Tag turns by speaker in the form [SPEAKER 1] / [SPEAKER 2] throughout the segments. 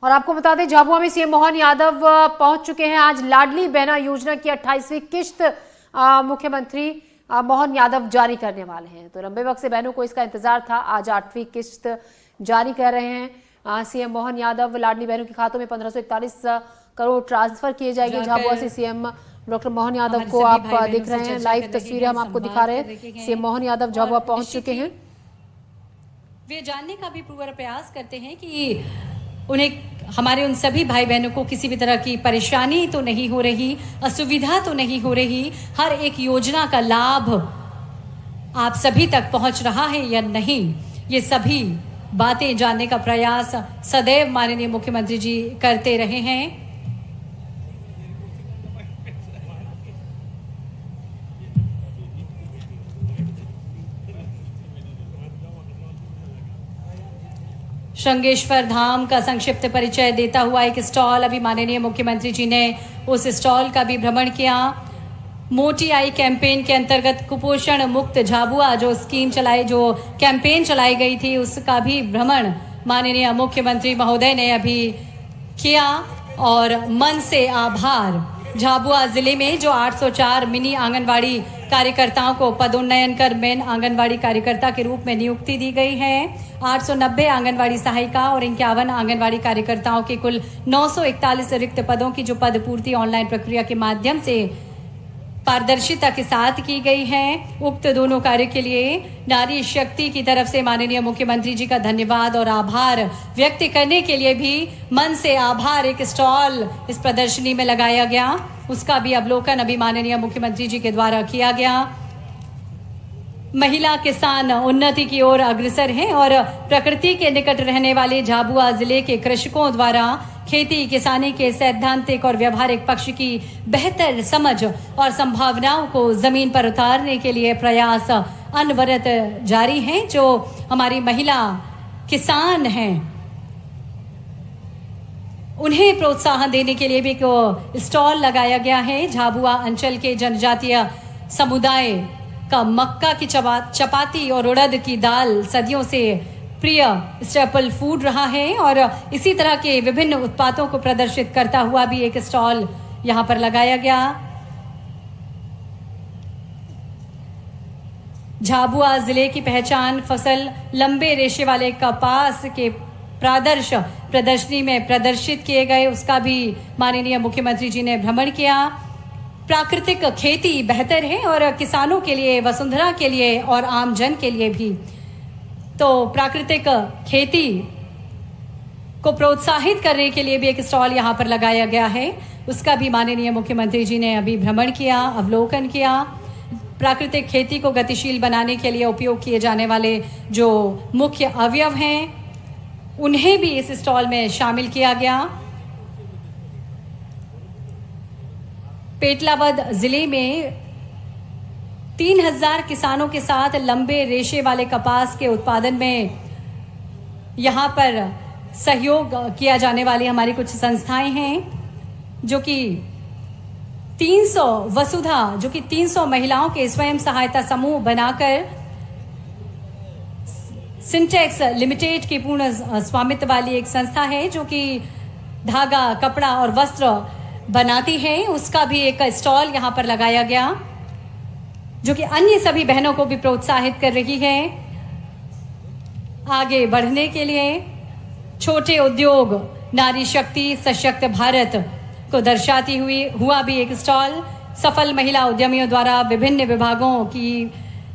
[SPEAKER 1] और आपको बता दें झाबुआ में सीएम मोहन यादव पहुंच चुके हैं। आज लाडली बहना योजना की 28वीं किश्त मुख्यमंत्री मोहन यादव जारी करने वाले हैं। तो लंबे वक्त से बहनों को इसका इंतजार था। आज 8वीं किश्त जारी कर रहे हैं सीएम मोहन यादव। लाडली बहनों के खातों में 1541 करोड़ ट्रांसफर किए जाएंगे। झाबुआ से सीएम डॉक्टर मोहन यादव को आप देख रहे हैं, लाइव तस्वीरें हम आपको दिखा रहे हैं। सीएम मोहन यादव झाबुआ पहुंच चुके हैं।
[SPEAKER 2] वे जानने का भी पूरा प्रयास करते हैं कि उन्हें हमारे उन सभी भाई बहनों को किसी भी तरह की परेशानी तो नहीं हो रही, असुविधा तो नहीं हो रही, हर एक योजना का लाभ आप सभी तक पहुंच रहा है या नहीं, ये सभी बातें जानने का प्रयास सदैव माननीय मुख्यमंत्री जी करते रहे हैं। श्रृंगेश्वर धाम का संक्षिप्त परिचय देता हुआ एक स्टॉल अभी माननीय मुख्यमंत्री जी ने उस स्टॉल का भी भ्रमण किया। मोटी आई कैंपेन के अंतर्गत कुपोषण मुक्त झाबुआ जो कैंपेन चलाई गई थी, उसका भी भ्रमण माननीय मुख्यमंत्री महोदय ने अभी किया। और मन से आभार, झाबुआ जिले में जो 804 मिनी आंगनवाड़ी कार्यकर्ताओं को पदोन्नयन कर मेन आंगनवाड़ी कार्यकर्ता के रूप में नियुक्ति दी गई है। 890 आंगनवाड़ी सहायिका और 51 आंगनवाड़ी कार्यकर्ताओं के कुल 941 रिक्त पदों की जो पद पूर्ति ऑनलाइन प्रक्रिया के माध्यम से पारदर्शिता के साथ की गई है। उक्त दोनों कार्य के लिए नारी शक्ति की तरफ से माननीय मुख्यमंत्री जी का धन्यवाद और आभार व्यक्त करने के लिए भी मन से आभार एक स्टॉल इस प्रदर्शनी में लगाया गया, उसका भी अवलोकन अभी माननीय मुख्यमंत्री जी के द्वारा किया गया। महिला किसान उन्नति की ओर अग्रसर हैं और प्रकृति के निकट रहने वाले झाबुआ जिले के कृषकों द्वारा खेती किसानी के सैद्धांतिक और व्यवहारिक पक्ष की बेहतर समझ और संभावनाओं को जमीन पर उतारने के लिए प्रयास अनवरत जारी हैं। जो हमारी महिला किसान हैं उन्हें प्रोत्साहन देने के लिए भी एक स्टॉल लगाया गया है। झाबुआ अंचल के जनजातीय समुदाय का मक्का की चपाती और उड़द की दाल सदियों से प्रिय स्टेपल फूड रहा है और इसी तरह के विभिन्न उत्पादों को प्रदर्शित करता हुआ भी एक स्टॉल यहां पर लगाया गया। झाबुआ जिले की पहचान फसल लंबे रेशे वाले कपास के प्रादर्श प्रदर्शनी में प्रदर्शित किए गए, उसका भी माननीय मुख्यमंत्री जी ने भ्रमण किया। प्राकृतिक खेती बेहतर है और किसानों के लिए, वसुंधरा के लिए और आम जन के लिए भी। तो प्राकृतिक खेती को प्रोत्साहित करने के लिए भी एक स्टॉल यहां पर लगाया गया है, उसका भी माननीय मुख्यमंत्री जी ने अभी भ्रमण किया, अवलोकन किया। प्राकृतिक खेती को गतिशील बनाने के लिए उपयोग किए जाने वाले जो मुख्य अवयव हैं उन्हें भी इस स्टॉल में शामिल किया गया। पेटलावद जिले में 3000 किसानों के साथ लंबे रेशे वाले कपास के उत्पादन में यहां पर सहयोग किया जाने वाली हमारी कुछ संस्थाएं हैं जो कि 300 वसुधा जो कि 300 महिलाओं के स्वयं सहायता समूह बनाकर सिंटेक्स लिमिटेड की पूर्ण स्वामित्व वाली एक संस्था है जो कि धागा, कपड़ा और वस्त्र बनाती है, उसका भी एक स्टॉल यहां पर लगाया गया जो कि अन्य सभी बहनों को भी प्रोत्साहित कर रही है आगे बढ़ने के लिए। छोटे उद्योग नारी शक्ति सशक्त भारत को दर्शाती हुआ भी एक स्टॉल सफल महिला उद्यमियों द्वारा विभिन्न विभागों की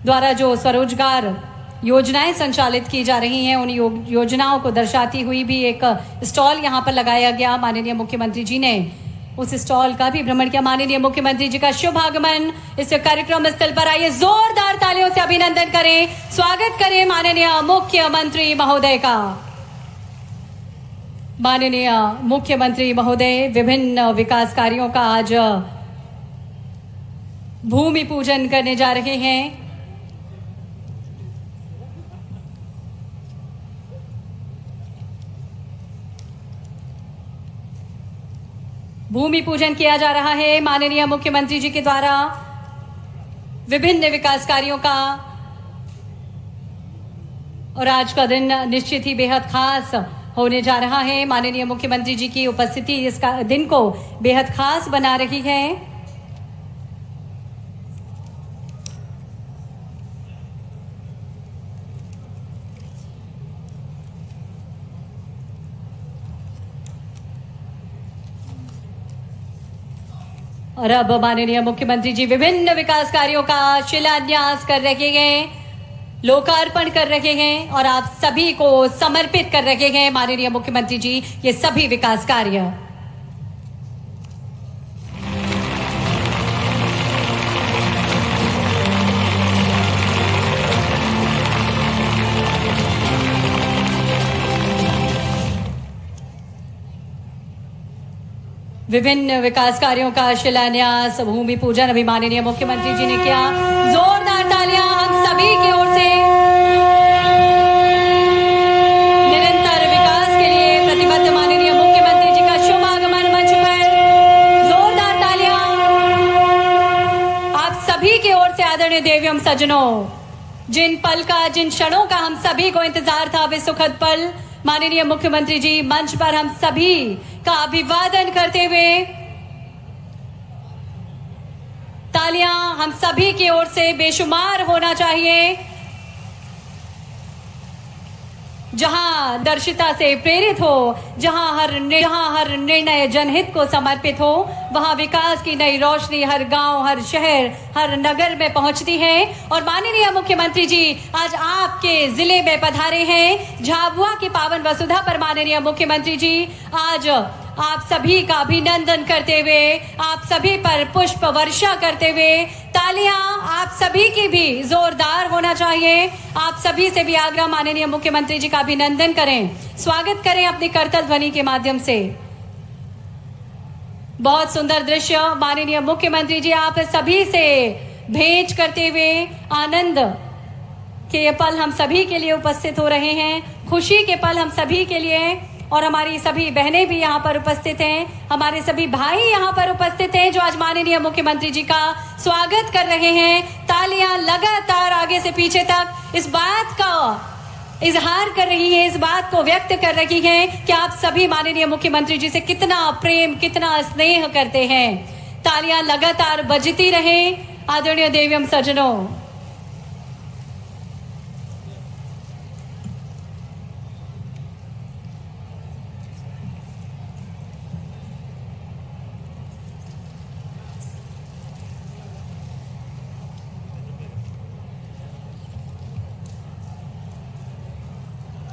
[SPEAKER 2] द्वारा जो स्वरोजगार योजनाएं संचालित की जा रही हैं उन योजनाओं को दर्शाती हुई भी एक स्टॉल यहां पर लगाया गया। माननीय मुख्यमंत्री जी ने उस स्टॉल का भी भ्रमण किया। माननीय मुख्यमंत्री जी का शुभ आगमन इस कार्यक्रम स्थल पर, आइए जोरदार तालियों से अभिनंदन करें, स्वागत करें माननीय मुख्यमंत्री महोदय का। माननीय मुख्यमंत्री महोदय विभिन्न विकास कार्यों का आज भूमि पूजन करने जा रहे हैं। भूमि पूजन किया जा रहा है माननीय मुख्यमंत्री जी के द्वारा विभिन्न विकास कार्यों का और आज का दिन निश्चित ही बेहद खास होने जा रहा है। माननीय मुख्यमंत्री जी की उपस्थिति इस दिन को बेहद खास बना रही है। और अब माननीय मुख्यमंत्री जी विभिन्न विकास कार्यों का शिलान्यास कर रहे हैं, लोकार्पण कर रहे हैं और आप सभी को समर्पित कर रहे हैं माननीय मुख्यमंत्री जी ये सभी विकास कार्य। विभिन्न विकास कार्यों का शिलान्यास, भूमि पूजन अभी माननीय मुख्यमंत्री जी ने किया। जोरदार तालियां हम सभी की ओर से निरंतर विकास के लिए प्रतिबद्ध माननीय मुख्यमंत्री जी का शुभ आगमन मंच पर। जोरदार तालियां आप सभी की ओर से। आदरणीय देवियम सज्जनों, जिन पल का, जिन क्षणों का हम सभी को इंतजार था, वे सुखद पल माननीय मुख्यमंत्री जी मंच पर हम सभी का अभिवादन करते हुए तालियां हम सभी की ओर से बेशुमार होना चाहिए। जहां दर्शिता से प्रेरित हो, जहां हर निर्णय जनहित को समर्पित हो, वहां विकास की नई रोशनी हर गांव, हर शहर, हर नगर में पहुंचती है। और माननीय मुख्यमंत्री जी आज आपके जिले में पधारे हैं। झाबुआ की पावन वसुधा पर माननीय मुख्यमंत्री जी आज आप सभी का अभिनंदन करते हुए, आप सभी पर पुष्प वर्षा करते हुए, तालियां आप सभी की भी जोरदार होना चाहिए। आप सभी से भी आग्रह, माननीय मुख्यमंत्री जी का अभिनंदन करें, स्वागत करें अपनी करतल ध्वनि के माध्यम से। बहुत सुंदर दृश्य माननीय मुख्यमंत्री जी आप सभी से भेंट करते हुए, आनंद के ये पल हम सभी के लिए उपस्थित हो रहे हैं, खुशी के पल हम सभी के लिए। और हमारी सभी बहनें भी यहाँ पर उपस्थित हैं, हमारे सभी भाई यहाँ पर उपस्थित हैं जो आज माननीय मुख्यमंत्री जी का स्वागत कर रहे हैं। तालियां लगातार आगे से पीछे तक इस बात का इजहार कर रही है, इस बात को व्यक्त कर रही है कि आप सभी माननीय मुख्यमंत्री जी से कितना प्रेम, कितना स्नेह करते हैं। तालियां लगातार बजती रहे आदरणीय देवियम सज्जनों।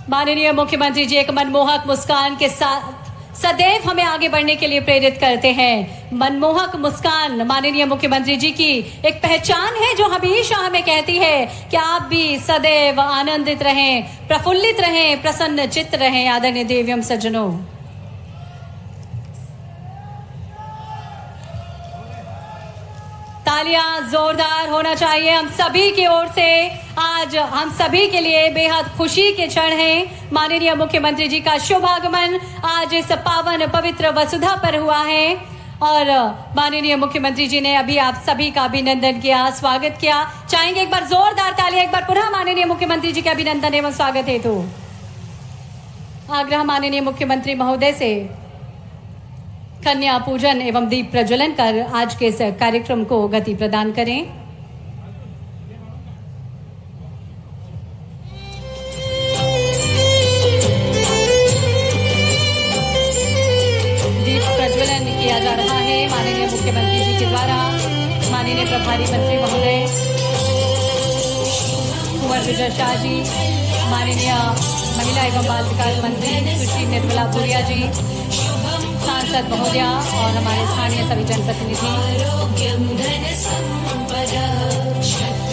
[SPEAKER 2] माननीय मुख्यमंत्री जी एक मनमोहक मुस्कान के साथ सदैव हमें आगे बढ़ने के लिए प्रेरित करते हैं। मनमोहक मुस्कान माननीय मुख्यमंत्री जी की एक पहचान है जो हमेशा हमें कहती है कि आप भी सदैव आनंदित रहें, प्रफुल्लित रहें, प्रसन्न चित्त रहें। आदरणीय देवियम सज्जनों, तालियां जोरदार होना चाहिए हम सभी की ओर से। आज हम सभी के लिए बेहद खुशी के क्षण हैं। माननीय मुख्यमंत्री जी का शुभ आगमन आज इस पावन पवित्र वसुधा पर हुआ है और माननीय मुख्यमंत्री जी ने अभी आप सभी का अभिनंदन किया, स्वागत किया। चाहेंगे एक बार जोरदार तालियां एक बार पुनः माननीय मुख्यमंत्री जी के अभिनंदन एवं स्वागत हेतु। आग्रह माननीय मुख्यमंत्री महोदय से कन्या पूजन एवं दीप प्रज्वलन कर आज के इस कार्यक्रम को गति प्रदान करें। दीप प्रज्वलन किया जा रहा है माननीय मुख्यमंत्री जी के द्वारा। माननीय प्रभारी मंत्री महोदय कुंवर विजय शाह जी, माननीय महिला एवं बाल विकास मंत्री सुश्री निर्मला भूरिया जी, सांसद महोदया और हमारे स्थानीय सभी जनप्रतिनिधि।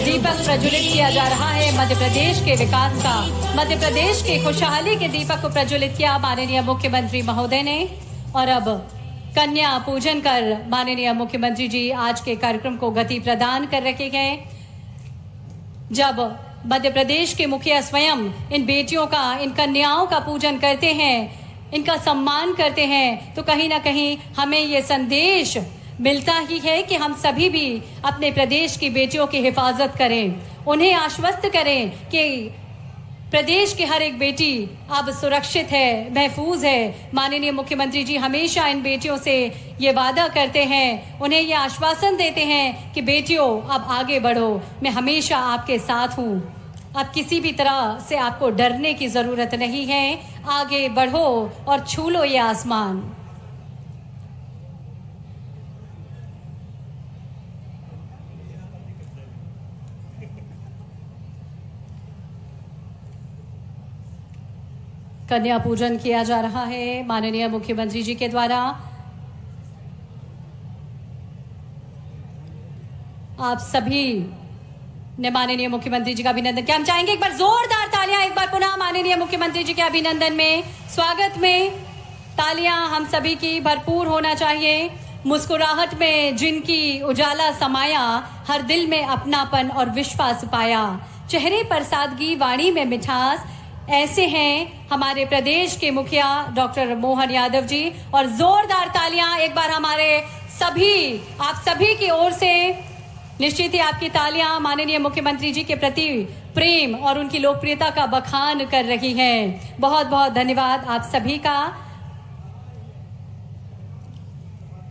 [SPEAKER 2] दीपक प्रज्वलित किया जा रहा है मध्य प्रदेश के विकास का, मध्य प्रदेश के खुशहाली के दीपक को प्रज्वलित किया माननीय मुख्यमंत्री महोदय ने। और अब कन्या पूजन कर माननीय मुख्यमंत्री जी आज के कार्यक्रम को गति प्रदान कर रखे गए। जब मध्य प्रदेश के मुखिया स्वयं इन बेटियों का, इन कन्याओं का पूजन करते हैं, इनका सम्मान करते हैं, तो कहीं ना कहीं हमें ये संदेश मिलता ही है कि हम सभी भी अपने प्रदेश की बेटियों की हिफाजत करें, उन्हें आश्वस्त करें कि प्रदेश की हर एक बेटी अब सुरक्षित है, महफूज है। माननीय मुख्यमंत्री जी हमेशा इन बेटियों से ये वादा करते हैं, उन्हें ये आश्वासन देते हैं कि बेटियों अब आगे बढ़ो, मैं हमेशा आपके साथ हूँ। अब किसी भी तरह से आपको डरने की जरूरत नहीं है, आगे बढ़ो और छू लो ये आसमान। कन्या पूजन किया जा रहा है माननीय मुख्यमंत्री जी के द्वारा। आप सभी ने माननीय मुख्यमंत्री जी का अभिनंदन किया। हम चाहेंगे एक बार जोरदार तालियां, एक बार पुनः माननीय मुख्यमंत्री जी के अभिनंदन में, स्वागत में तालियां हम सभी की भरपूर होना चाहिए। मुस्कुराहट में जिनकी उजाला समाया, हर दिल में अपनापन और विश्वास पाया, चेहरे पर सादगी, वाणी में मिठास, ऐसे हैं हमारे प्रदेश के मुखिया डॉक्टर मोहन यादव जी। और जोरदार तालियां एक बार हमारे सभी, आप सभी की ओर से। निश्चित ही आपकी तालियां माननीय मुख्यमंत्री जी के प्रति प्रेम और उनकी लोकप्रियता का बखान कर रही हैं। बहुत बहुत धन्यवाद आप सभी का।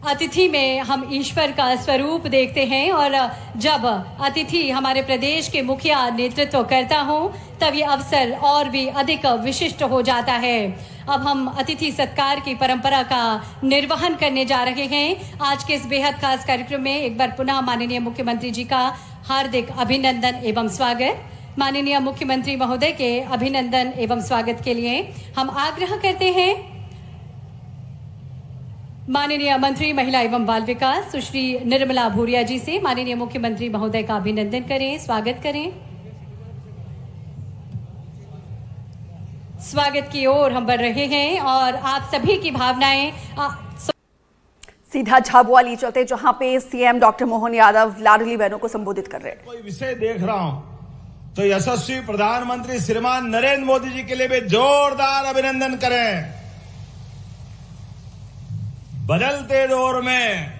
[SPEAKER 2] अतिथि में हम ईश्वर का स्वरूप देखते हैं और जब अतिथि हमारे प्रदेश के मुखिया नेतृत्व करता हो तब ये अवसर और भी अधिक विशिष्ट हो जाता है। अब हम अतिथि सत्कार की परंपरा का निर्वहन करने जा रहे हैं। आज के इस बेहद खास कार्यक्रम में एक बार पुनः माननीय मुख्यमंत्री जी का हार्दिक अभिनंदन एवं स्वागत। माननीय मुख्यमंत्री महोदय के अभिनंदन एवं स्वागत के लिए हम आग्रह करते हैं माननीय मंत्री महिला एवं बाल विकास सुश्री निर्मला भूरिया जी से। माननीय मुख्यमंत्री महोदय का अभिनंदन करें, स्वागत करें। स्वागत की ओर हम बढ़ रहे हैं और आप सभी की भावनाएं
[SPEAKER 3] सीधा झाबुआ चलते जहां पे सीएम डॉक्टर मोहन यादव लाडली बहनों को संबोधित कर रहे हैं।
[SPEAKER 4] कोई विषय देख रहा हूं तो यशस्वी प्रधानमंत्री श्रीमान नरेंद्र मोदी जी के लिए भी जोरदार अभिनंदन करें। बदलते दौर में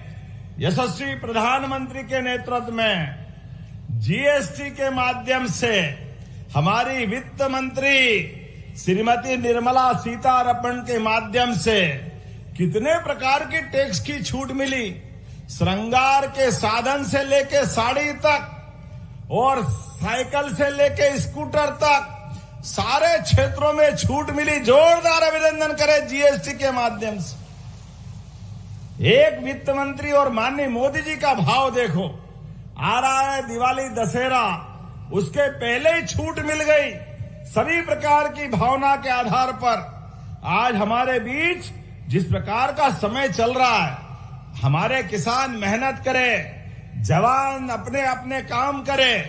[SPEAKER 4] यशस्वी प्रधानमंत्री के नेतृत्व में जीएसटी के माध्यम से हमारी वित्त मंत्री श्रीमती निर्मला सीतारमण के माध्यम से कितने प्रकार की टैक्स की छूट मिली। श्रृंगार के साधन से लेके साड़ी तक और साइकिल से लेके स्कूटर तक सारे क्षेत्रों में छूट मिली। जोरदार अभिनंदन करें जीएसटी के माध्यम से। एक वित्त मंत्री और माननीय मोदी जी का भाव देखो। आ रहा है दिवाली, दशहरा, उसके पहले ही छूट मिल गई। सभी प्रकार की भावना के आधार पर आज हमारे बीच जिस प्रकार का समय चल रहा है, हमारे किसान मेहनत करें, जवान अपने अपने काम करें,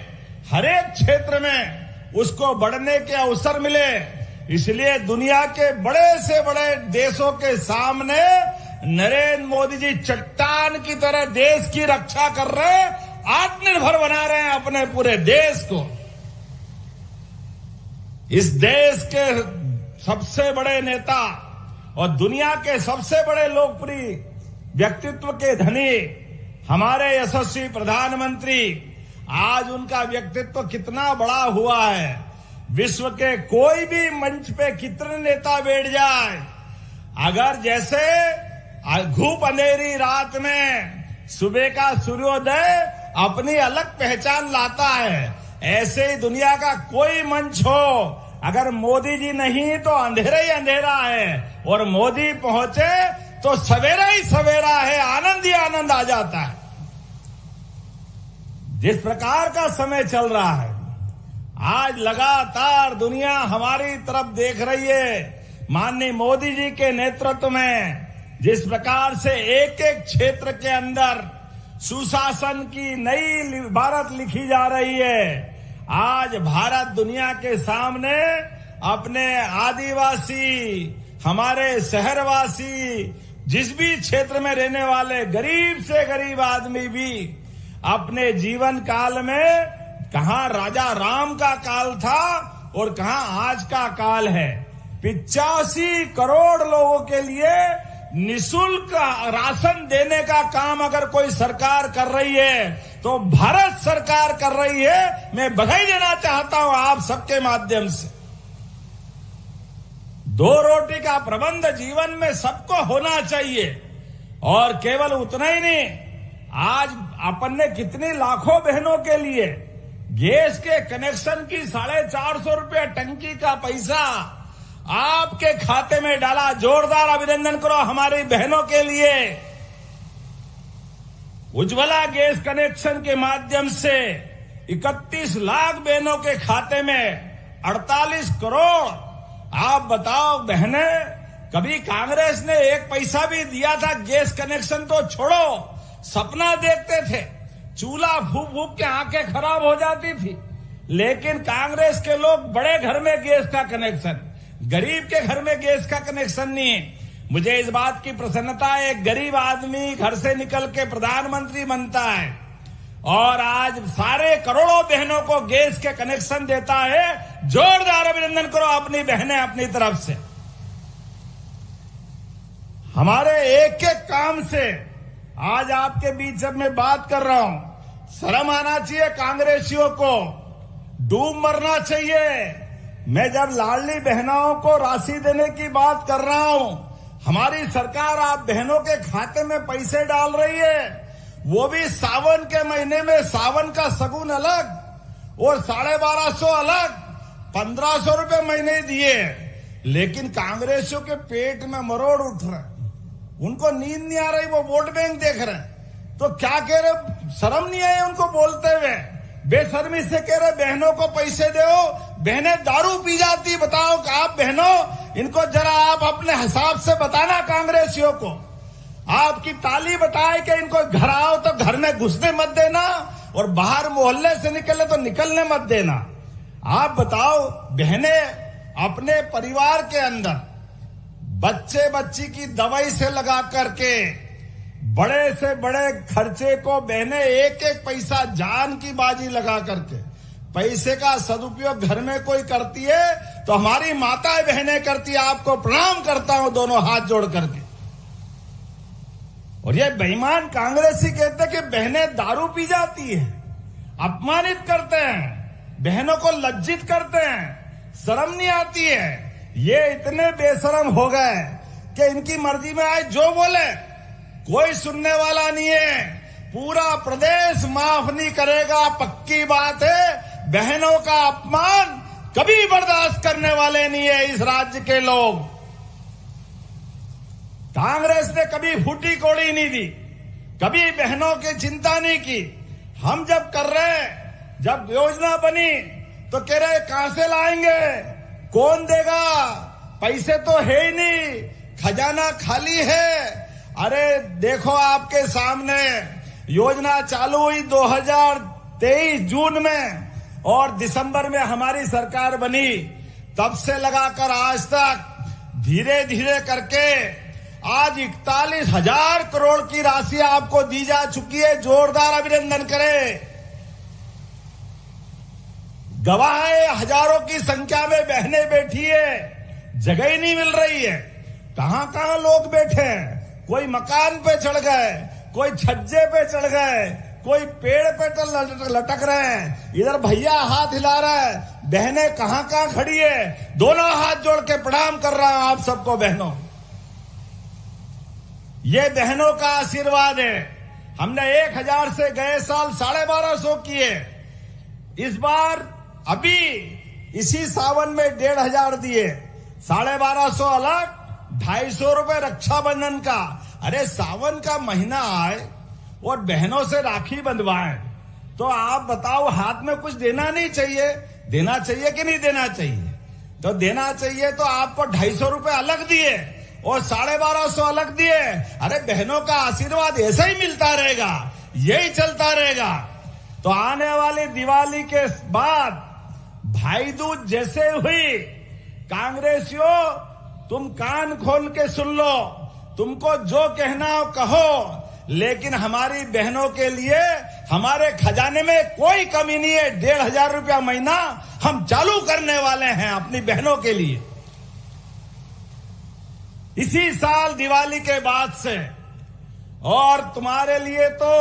[SPEAKER 4] हर एक क्षेत्र में उसको बढ़ने के अवसर मिले। इसलिए दुनिया के बड़े से बड़े देशों के सामने नरेंद्र मोदी जी चट्टान की तरह देश की रक्षा कर रहे हैं, आत्मनिर्भर बना रहे हैं अपने पूरे देश को। इस देश के सबसे बड़े नेता और दुनिया के सबसे बड़े लोकप्रिय व्यक्तित्व के धनी हमारे यशस्वी प्रधानमंत्री, आज उनका व्यक्तित्व कितना बड़ा हुआ है। विश्व के कोई भी मंच पे कितने नेता बैठ जाए, अगर जैसे घूप अंधेरी रात में सुबह का सूर्योदय अपनी अलग पहचान लाता है, ऐसे ही दुनिया का कोई मंच हो, अगर मोदी जी नहीं तो अंधेरा ही अंधेरा है, और मोदी पहुंचे तो सवेरा ही सवेरा है, आनंद ही आनंद आ जाता है। जिस प्रकार का समय चल रहा है, आज लगातार दुनिया हमारी तरफ देख रही है। माननीय मोदी जी के नेतृत्व में जिस प्रकार से एक एक क्षेत्र के अंदर सुशासन की नई भारत लिखी जा रही है। आज भारत दुनिया के सामने अपने आदिवासी, हमारे शहरवासी, जिस भी क्षेत्र में रहने वाले गरीब से गरीब आदमी भी अपने जीवन काल में कहां राजा राम का काल था और कहां आज का काल है। 85 करोड़ लोगों के लिए निःशुल्क राशन देने का काम अगर कोई सरकार कर रही है तो भारत सरकार कर रही है। मैं बधाई देना चाहता हूं आप सबके माध्यम से। दो रोटी का प्रबंध जीवन में सबको होना चाहिए। और केवल उतना ही नहीं, आज अपन ने कितनी लाखों बहनों के लिए गैस के कनेक्शन की 450 रुपये टंकी का पैसा आपके खाते में डाला। जोरदार अभिनंदन करो हमारी बहनों के लिए। उज्ज्वला गैस कनेक्शन के माध्यम से 31 लाख बहनों के खाते में 48 करोड़। आप बताओ बहने, कभी कांग्रेस ने एक पैसा भी दिया था? गैस कनेक्शन तो छोड़ो, सपना देखते थे, चूल्हा फूक फूक के आंखें खराब हो जाती थी। लेकिन कांग्रेस के लोग बड़े घर में गैस का कनेक्शन, गरीब के घर में गैस का कनेक्शन नहीं है। मुझे इस बात की प्रसन्नता है, एक गरीब आदमी घर से निकल के प्रधानमंत्री बनता है और आज सारे करोड़ों बहनों को गैस के कनेक्शन देता है। जोरदार अभिनंदन करो अपनी बहनें अपनी तरफ से। हमारे एक एक काम से आज आपके बीच जब मैं बात कर रहा हूं, शर्म आना चाहिए कांग्रेसियों को, डूब मरना चाहिए। मैं जब लाडली बहनों को राशि देने की बात कर रहा हूं, हमारी सरकार आप बहनों के खाते में पैसे डाल रही है, वो भी सावन के महीने में। सावन का सगुन अलग और 1250 अलग, 1500 रुपये महीने दिए। लेकिन कांग्रेसियों के पेट में मरोड़ उठ रहे, उनको नींद नहीं आ रही, वो वोट बैंक देख रहे हैं। तो क्या कह रहे, शर्म नहीं आई उनको बोलते हुए? बेशर्मी से कह रहे बहनों को पैसे दो, बहनें दारू पी जाती। बताओ कि आप बहनों, इनको जरा आप अपने हिसाब से बताना कांग्रेसियों को। आपकी ताली बताए कि इनको घर आओ तो घर में घुसने मत देना और बाहर मोहल्ले से निकले तो निकलने मत देना। आप बताओ बहनें अपने परिवार के अंदर बच्चे बच्ची की दवाई से लगा करके बड़े से बड़े खर्चे को बहनें एक एक पैसा जान की बाजी लगा करके पैसे का सदुपयोग घर में कोई करती है तो हमारी माताएं बहनें करती है। आपको प्रणाम करता हूं दोनों हाथ जोड़ करके। और ये बेईमान कांग्रेसी कहते हैं कि बहनें दारू पी जाती है, अपमानित करते हैं, बहनों को लज्जित करते हैं, शर्म नहीं आती है। ये इतने बेशरम हो गए कि इनकी मर्जी में आए जो बोले, कोई सुनने वाला नहीं है। पूरा प्रदेश माफ नहीं करेगा, पक्की बात है। बहनों का अपमान कभी बर्दाश्त करने वाले नहीं है इस राज्य के लोग। कांग्रेस ने कभी फूटी कोड़ी नहीं दी, कभी बहनों की चिंता नहीं की। हम जब कर रहे, जब योजना बनी तो कह रहे कहां से लाएंगे, कौन देगा, पैसे तो है ही नहीं, खजाना खाली है। अरे देखो आपके सामने योजना चालू हुई 2023 जून में और दिसंबर में हमारी सरकार बनी। तब से लगाकर आज तक धीरे धीरे करके आज 41,000 करोड़ की राशि आपको दी जा चुकी है। जोरदार अभिनंदन करें। गवाह है, हजारों की संख्या में बहनें बैठी है, जगह ही नहीं मिल रही है। कहां कहां लोग बैठे हैं, कोई मकान पे चढ़ गए, कोई छज्जे पे चढ़ गए, कोई पेड़ पे लटक रहे हैं। इधर भैया हाथ हिला रहा है, बहनें कहां कहां खड़ी है। दोनों हाथ जोड़ के प्रणाम कर रहा हूं आप सबको बहनों। ये बहनों का आशीर्वाद है। हमने 1000 से गए साल 1250 किए, इस बार अभी इसी सावन में 1500 दिए। 1250 अलग, 250 रुपए रक्षाबंधन का। अरे सावन का महीना आए और बहनों से राखी बंधवाएं तो आप बताओ, हाथ में कुछ देना नहीं चाहिए? देना चाहिए कि नहीं देना चाहिए? तो देना चाहिए। तो आपको 250 रुपए अलग दिए और 1250 अलग दिए। अरे बहनों का आशीर्वाद ऐसा ही मिलता रहेगा, यही चलता रहेगा। तो आने वाली दिवाली के बाद भाई दूज जैसे हुई, कांग्रेसियों तुम कान खोल के सुन लो, तुमको जो कहना हो कहो, लेकिन हमारी बहनों के लिए हमारे खजाने में कोई कमी नहीं है। 1500 रुपया महीना हम चालू करने वाले हैं अपनी बहनों के लिए इसी साल दिवाली के बाद से। और तुम्हारे लिए तो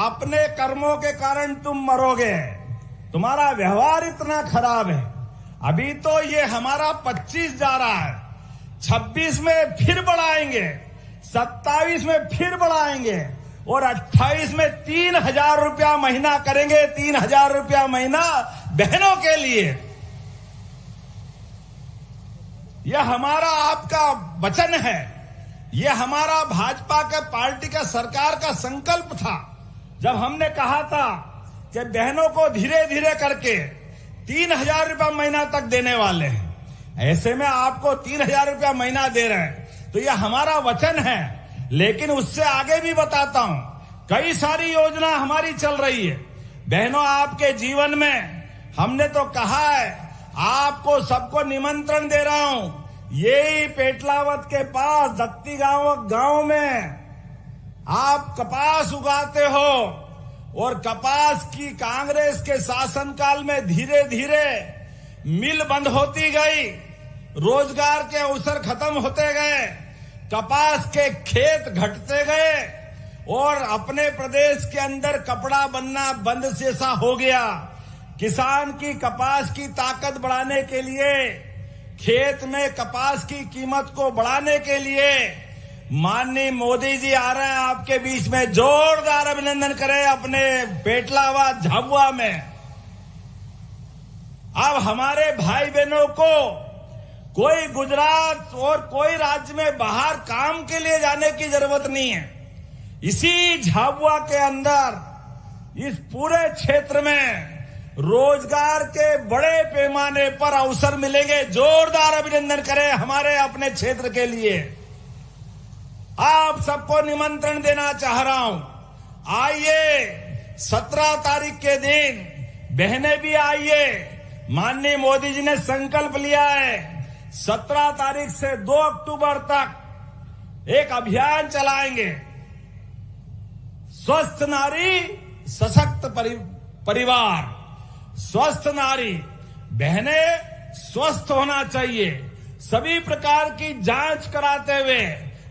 [SPEAKER 4] अपने कर्मों के कारण तुम मरोगे, तुम्हारा व्यवहार इतना खराब है, अभी तो ये हमारा 25 जा रहा है, 26 में फिर बढ़ाएंगे, 27 में फिर बढ़ाएंगे और 28 में 3,000 रुपया महीना करेंगे। 3,000 रुपया महीना बहनों के लिए। यह हमारा आपका वचन है, यह हमारा भाजपा के पार्टी का सरकार का संकल्प था। जब हमने कहा था कि बहनों को धीरे धीरे करके 3,000 रुपया महीना तक देने वाले हैं, ऐसे में आपको 3,000 रुपया महीना दे रहे हैं, तो यह हमारा वचन है। लेकिन उससे आगे भी बताता हूं, कई सारी योजना हमारी चल रही है। बहनों, आपके जीवन में हमने तो कहा है, आपको सबको निमंत्रण दे रहा हूं। यही पेटलावत के पास दत्ती गांव में आप कपास उगाते हो और कपास की कांग्रेस के शासनकाल में धीरे धीरे मिल बंद होती गई, रोजगार के अवसर खत्म होते गए, कपास के खेत घटते गए और अपने प्रदेश के अंदर कपड़ा बनना बंद जैसा हो गया। किसान की कपास की ताकत बढ़ाने के लिए, खेत में कपास की कीमत को बढ़ाने के लिए माननीय मोदी जी आ रहे हैं आपके बीच में। जोरदार अभिनंदन करें अपने पेटलावा झाबुआ में। अब हमारे भाई बहनों को कोई गुजरात और कोई राज्य में बाहर काम के लिए जाने की जरूरत नहीं है। इसी झाबुआ के अंदर इस पूरे क्षेत्र में रोजगार के बड़े पैमाने पर अवसर मिलेंगे। जोरदार अभिनंदन करें हमारे अपने क्षेत्र के लिए। आप सबको निमंत्रण देना चाह रहा हूं, आइए 17 तारीख के दिन बहनें भी आइए। माननीय मोदी जी ने संकल्प लिया है 17 तारीख से 2 अक्टूबर तक एक अभियान चलाएंगे, स्वस्थ नारी सशक्त परिवार। स्वस्थ नारी, बहनें स्वस्थ होना चाहिए। सभी प्रकार की जांच कराते हुए,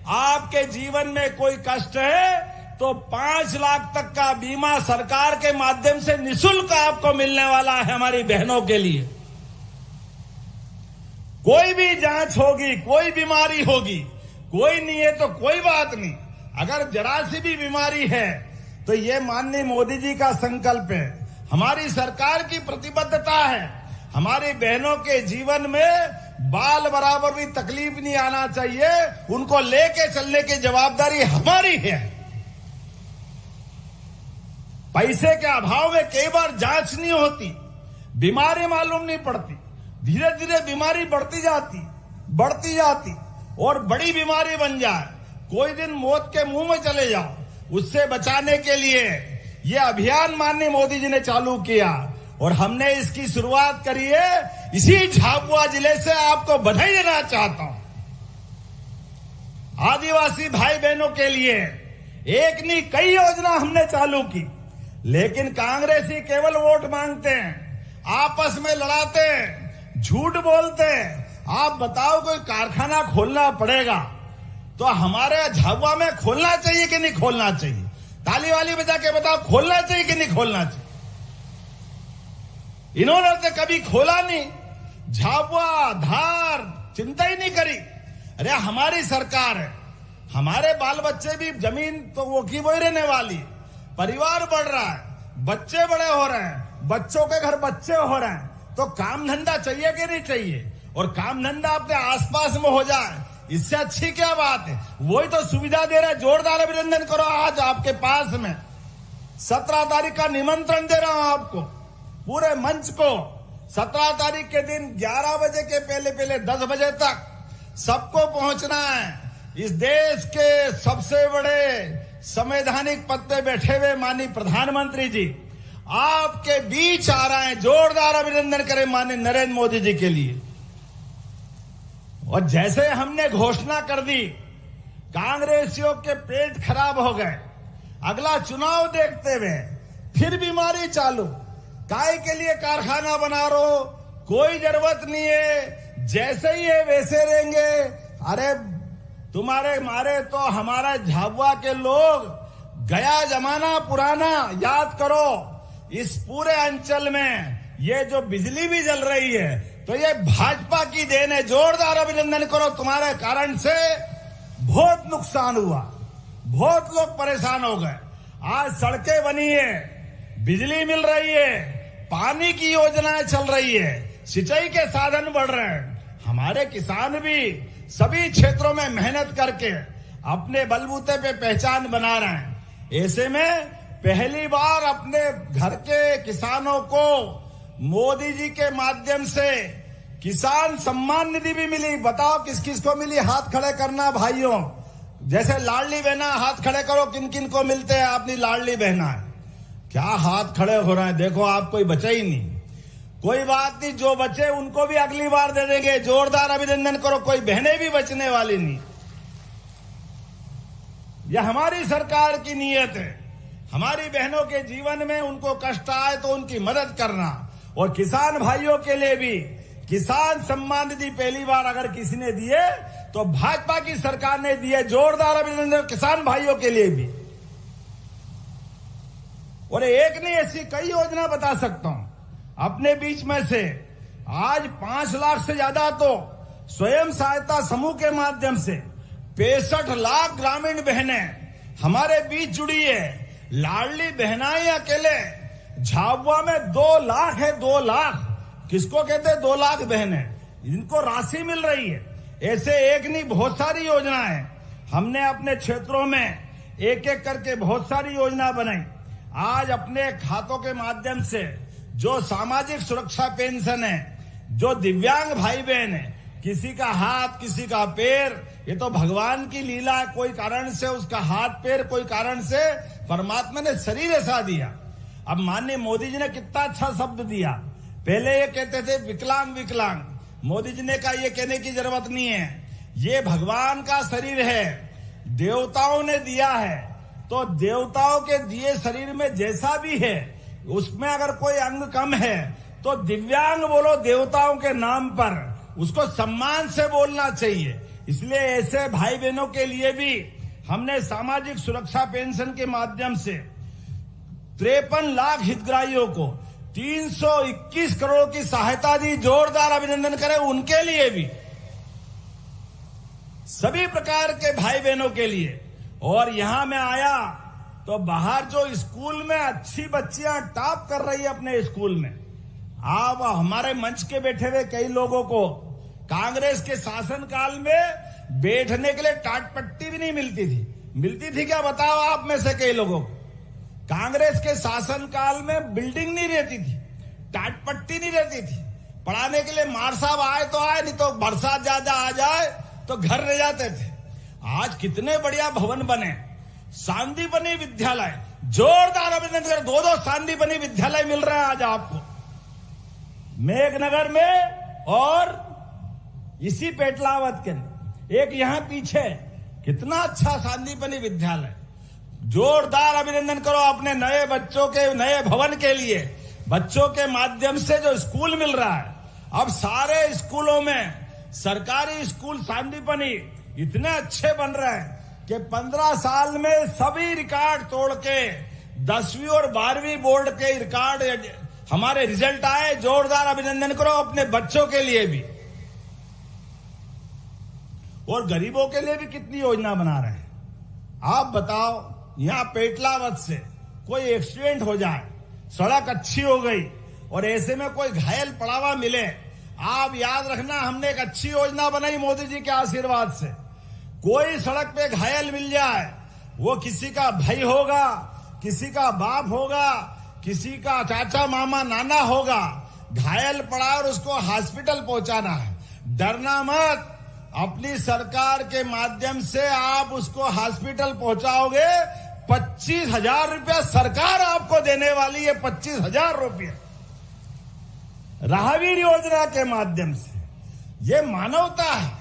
[SPEAKER 4] आपके जीवन में कोई कष्ट है तो 5 लाख तक का बीमा सरकार के माध्यम से निःशुल्क आपको मिलने वाला है हमारी बहनों के लिए। कोई भी जांच होगी, कोई बीमारी होगी, कोई नहीं है तो कोई बात नहीं, अगर जरा सी भी बीमारी है तो ये माननीय मोदी जी का संकल्प है, हमारी सरकार की प्रतिबद्धता है। हमारी बहनों के जीवन में बाल बराबर भी तकलीफ नहीं आना चाहिए, उनको लेके चलने की जवाबदारी हमारी है। पैसे के अभाव में कई बार जांच नहीं होती, बीमारी मालूम नहीं पड़ती, धीरे धीरे बीमारी बढ़ती जाती और बड़ी बीमारी बन जाए, कोई दिन मौत के मुंह में चले जाओ। उससे बचाने के लिए ये अभियान माननीय मोदी जी ने चालू किया और हमने इसकी शुरुआत करी है। इसी झाबुआ जिले से आपको बधाई देना चाहता हूं। आदिवासी भाई बहनों के लिए एक नहीं कई योजना हमने चालू की, लेकिन कांग्रेसी केवल वोट मांगते हैं, आपस में लड़ाते हैं, झूठ बोलते हैं। आप बताओ, कोई कारखाना खोलना पड़ेगा तो हमारे झाबुआ में खोलना चाहिए कि नहीं खोलना चाहिए? ताली वाली बजा के बताओ, खोलना चाहिए कि नहीं खोलना चाहिए? इन्होंने तो कभी खोला नहीं, झाबुआ धार चिंता ही नहीं करी। अरे हमारी सरकार है, हमारे बाल बच्चे भी जमीन तो वो की वही रहने वाली, परिवार बढ़ रहा है, बच्चे बड़े हो रहे हैं, बच्चों के घर बच्चे हो रहे हैं, तो काम धंधा चाहिए कि नहीं चाहिए? और काम धंधा अपने आसपास में हो जाए, इससे अच्छी क्या बात है? वही तो सुविधा दे रहे। जोरदार अभिनंदन करो आज आपके पास में। 17 तारीख का निमंत्रण दे रहा हूं आपको, पूरे मंच को। 17 तारीख के दिन 11 बजे के पहले 10 बजे तक सबको पहुंचना है। इस देश के सबसे बड़े संवैधानिक पद पे बैठे हुए माननीय प्रधानमंत्री जी आपके बीच आ रहे हैं। जोरदार अभिनंदन करें माननीय नरेंद्र मोदी जी के लिए। और जैसे हमने घोषणा कर दी, कांग्रेसियों के पेट खराब हो गए। अगला चुनाव देखते हुए फिर बीमारी चालू, काय के लिए कारखाना बना रहे हो, कोई जरूरत नहीं है, जैसे ही है वैसे रहेंगे। अरे तुम्हारे मारे तो हमारा झाबुआ के लोग गया जमाना पुराना याद करो। इस पूरे अंचल में ये जो बिजली भी जल रही है, तो ये भाजपा की देन है। जोरदार अभिनंदन करो, तुम्हारे कारण से बहुत नुकसान हुआ, बहुत लोग परेशान हो गए। आज सड़कें बनी है, बिजली मिल रही है, पानी की योजनाएं चल रही है, सिंचाई के साधन बढ़ रहे हैं। हमारे किसान भी सभी क्षेत्रों में मेहनत करके अपने बलबूते पे पहचान बना रहे हैं। ऐसे में पहली बार अपने घर के किसानों को मोदी जी के माध्यम से किसान सम्मान निधि भी मिली। बताओ किस किस को मिली, हाथ खड़े करना भाइयों। जैसे लाडली बहना, हाथ खड़े करो, किन किन को मिलते हैं अपनी लाडली बहना। क्या हाथ खड़े हो रहे हैं, देखो आप कोई बचा ही नहीं। कोई बात नहीं, जो बचे उनको भी अगली बार दे देंगे। जोरदार अभिनंदन करो, कोई बहनें भी बचने वाली नहीं। यह हमारी सरकार की नीयत है, हमारी बहनों के जीवन में उनको कष्ट आए तो उनकी मदद करना। और किसान भाइयों के लिए भी किसान सम्मान निधि पहली बार अगर किसी ने दिए तो भाजपा की सरकार ने दिए। जोरदार अभिनंदन किसान भाइयों के लिए भी। और एक नहीं, ऐसी कई योजना बता सकता हूं अपने बीच में से। आज 5 लाख से ज्यादा तो स्वयं सहायता समूह के माध्यम से 65 लाख ग्रामीण बहनें हमारे बीच जुड़ी है। लाडली बहनाई अकेले झाबुआ में 2 लाख है। 2 लाख किसको कहते हैं? 2 लाख बहनें, इनको राशि मिल रही है। ऐसे एक नहीं, बहुत सारी योजनाएं हमने अपने क्षेत्रों में एक एक करके बहुत सारी योजना बनाई। आज अपने खातों के माध्यम से जो सामाजिक सुरक्षा पेंशन है, जो दिव्यांग भाई बहन है, किसी का हाथ किसी का पैर, ये तो भगवान की लीला है। कोई कारण से उसका हाथ पैर, कोई कारण से परमात्मा ने शरीर ऐसा दिया। अब माननीय मोदी जी ने कितना अच्छा शब्द दिया। पहले ये कहते थे विकलांग विकलांग, मोदी जी ने कहा ये कहने की जरूरत नहीं है, ये भगवान का शरीर है, देवताओं ने दिया है। तो देवताओं के दिए शरीर में जैसा भी है, उसमें अगर कोई अंग कम है तो दिव्यांग बोलो देवताओं के नाम पर, उसको सम्मान से बोलना चाहिए। इसलिए ऐसे भाई बहनों के लिए भी हमने सामाजिक सुरक्षा पेंशन के माध्यम से 53 लाख हितग्राहियों को 321 करोड़ की सहायता दी। जोरदार अभिनंदन करें उनके लिए भी, सभी प्रकार के भाई बहनों के लिए। और यहां मैं आया तो बाहर जो स्कूल में अच्छी बच्चियां टॉप कर रही है अपने स्कूल में, आप हमारे मंच के बैठे हुए कई लोगों को कांग्रेस के शासनकाल में बैठने के लिए टाट पट्टी भी नहीं मिलती थी। मिलती थी क्या बताओ आप में से कई लोगों को? कांग्रेस के शासनकाल में बिल्डिंग नहीं रहती थी, टाट पट्टी नहीं रहती थी। पढ़ाने के लिए मार साहब आए तो आए, नहीं तो बरसात ज्यादा आ जाए तो घर रह जाते थे। आज कितने बढ़िया भवन बने, सांदीपनी विद्यालय, जोरदार अभिनंदन कर। 2-2 सांदीपनी विद्यालय मिल रहे हैं आज आपको मेघनगर में और इसी पेटलावत के अंदर। एक यहां पीछे कितना अच्छा सांदीपनी विद्यालय। जोरदार अभिनंदन करो अपने नए बच्चों के नए भवन के लिए। बच्चों के माध्यम से जो स्कूल मिल रहा है, अब सारे स्कूलों में सरकारी स्कूल सांदीपनी इतने अच्छे बन रहे हैं कि 15 साल में सभी रिकॉर्ड तोड़ के 10वीं और 12वीं बोर्ड के रिकॉर्ड हमारे रिजल्ट आए। जोरदार अभिनंदन करो अपने बच्चों के लिए भी। और गरीबों के लिए भी कितनी योजना बना रहे हैं आप बताओ। यहां पेटलावत से कोई एक्सीडेंट हो जाए, सड़क अच्छी हो गई और ऐसे में कोई घायल पड़ा हुआ मिले, आप याद रखना हमने एक अच्छी योजना बनाई मोदी जी के आशीर्वाद से। कोई सड़क पे घायल मिल जाए, वो किसी का भाई होगा, किसी का बाप होगा, किसी का चाचा मामा नाना होगा, घायल पड़ा और उसको हॉस्पिटल पहुंचाना है। डरना मत, अपनी सरकार के माध्यम से आप उसको हॉस्पिटल पहुंचाओगे। 25,000 रुपया सरकार आपको देने वाली है। 25,000 रुपया राहवीर योजना के माध्यम से। ये मानवता है।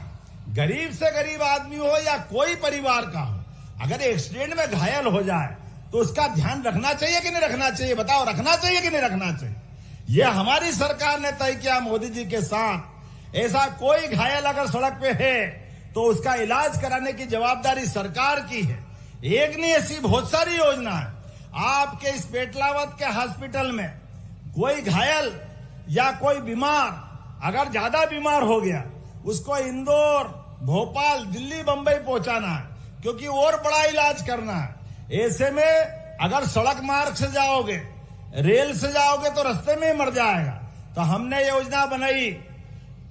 [SPEAKER 4] गरीब से गरीब आदमी हो या कोई परिवार का हो, अगर एक्सीडेंट में घायल हो जाए तो उसका ध्यान रखना चाहिए कि नहीं रखना चाहिए? बताओ, रखना चाहिए कि नहीं रखना चाहिए? ये हमारी सरकार ने तय किया मोदी जी के साथ। ऐसा कोई घायल अगर सड़क पे है तो उसका इलाज कराने की जवाबदारी सरकार की है। एक नहीं, ऐसी बहुत सारी योजना है। आपके इस पेटलावत के हॉस्पिटल में कोई घायल या कोई बीमार अगर ज्यादा बीमार हो गया उसको इंदौर, भोपाल, दिल्ली, बंबई पहुंचाना है, क्योंकि और बड़ा इलाज करना है। ऐसे में अगर सड़क मार्ग से जाओगे, रेल से जाओगे तो रास्ते में ही मर जाएगा। तो हमने योजना बनाई,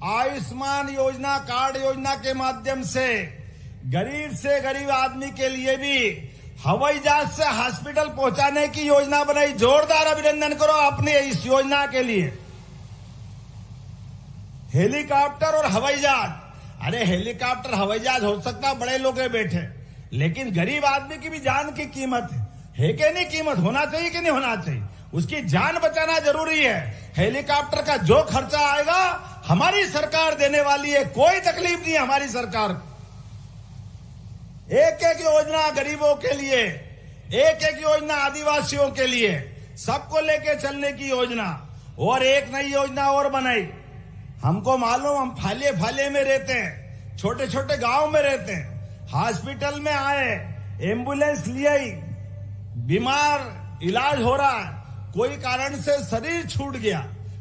[SPEAKER 4] आयुष्मान योजना कार्ड योजना के माध्यम से गरीब आदमी के लिए भी हवाई जहाज से हॉस्पिटल पहुंचाने की योजना बनाई। जोरदार अभिनंदन करो अपने इस योजना के लिए। हेलीकॉप्टर और हवाई जहाज, अरे हेलीकॉप्टर हवाई जहाज हो सकता बड़े लोग बैठे, लेकिन गरीब आदमी की भी जान की कीमत है कि नहीं? कीमत होना चाहिए कि नहीं होना चाहिए? उसकी जान बचाना जरूरी है। हेलीकॉप्टर का जो खर्चा आएगा हमारी सरकार देने वाली है, कोई तकलीफ नहीं है हमारी सरकार। एक एक योजना गरीबों के लिए, एक एक योजना आदिवासियों के लिए, सबको लेके चलने की योजना। और एक नई योजना और बनाई। हमको मालूम, हम फाले फाले में रहते हैं, छोटे छोटे गांव में रहते हैं। हॉस्पिटल में आए, एम्बुलेंस लिए, बीमार इलाज हो रहा है, कोई कारण से शरीर छूट गया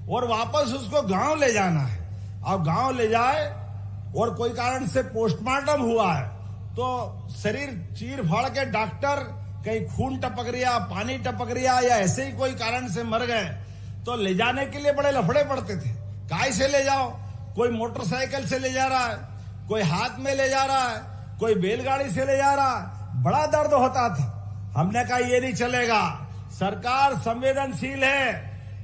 [SPEAKER 4] और वापस उसको गांव ले जाना है। अब गांव ले जाए और कोई कारण से पोस्टमार्टम हुआ है तो शरीर चीर फाड़ के डॉक्टर कहीं खून टपक रिया, पानी टपक रिया या ऐसे ही कोई कारण से मर गए तो ले जाने के लिए बड़े लफड़े पड़ते थे। काय से ले जाओ? कोई मोटरसाइकिल से ले जा रहा है, कोई हाथ में ले जा रहा है, कोई बैलगाड़ी से ले जा रहा है। बड़ा दर्द होता था। हमने कहा ये नहीं चलेगा, सरकार संवेदनशील है,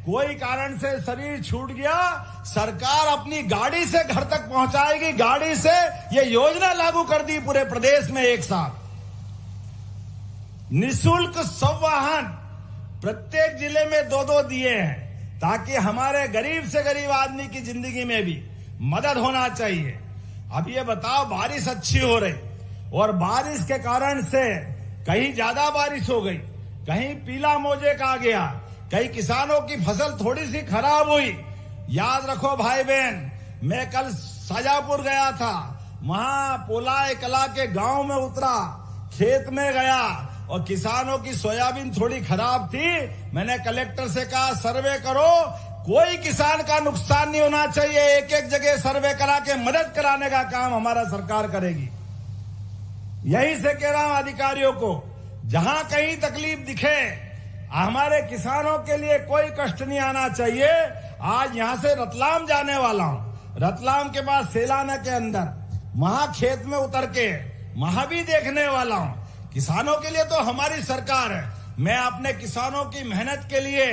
[SPEAKER 4] कोई कारण से शरीर छूट गया, सरकार अपनी गाड़ी से घर तक पहुंचाएगी। गाड़ी से ये योजना लागू कर दी पूरे प्रदेश में एक साथ। निःशुल्क संवाहन प्रत्येक जिले में 2-2 दिए हैं, ताकि हमारे गरीब से गरीब आदमी की जिंदगी में भी मदद होना चाहिए। अब ये बताओ, बारिश अच्छी हो रही और बारिश के कारण से कहीं ज्यादा बारिश हो गई, कहीं पीला मोजेक आ गया, कई किसानों की फसल थोड़ी सी खराब हुई। याद रखो भाई बहन, मैं कल शाजापुर गया था, वहां पोलाय कला के गांव में उतरा, खेत में गया और किसानों की सोयाबीन थोड़ी खराब थी। मैंने कलेक्टर से कहा सर्वे करो, कोई किसान का नुकसान नहीं होना चाहिए। एक एक जगह सर्वे करा के मदद कराने का काम हमारा सरकार करेगी। यहीं से कह रहा हूं अधिकारियों को, जहां कहीं तकलीफ दिखे, हमारे किसानों के लिए कोई कष्ट नहीं आना चाहिए। आज यहां से रतलाम जाने वाला हूं, रतलाम के बाद सेलाना के अंदर, वहां खेत में उतर के वहां भी देखने वाला हूं। किसानों के लिए तो हमारी सरकार है। मैं अपने किसानों की मेहनत के लिए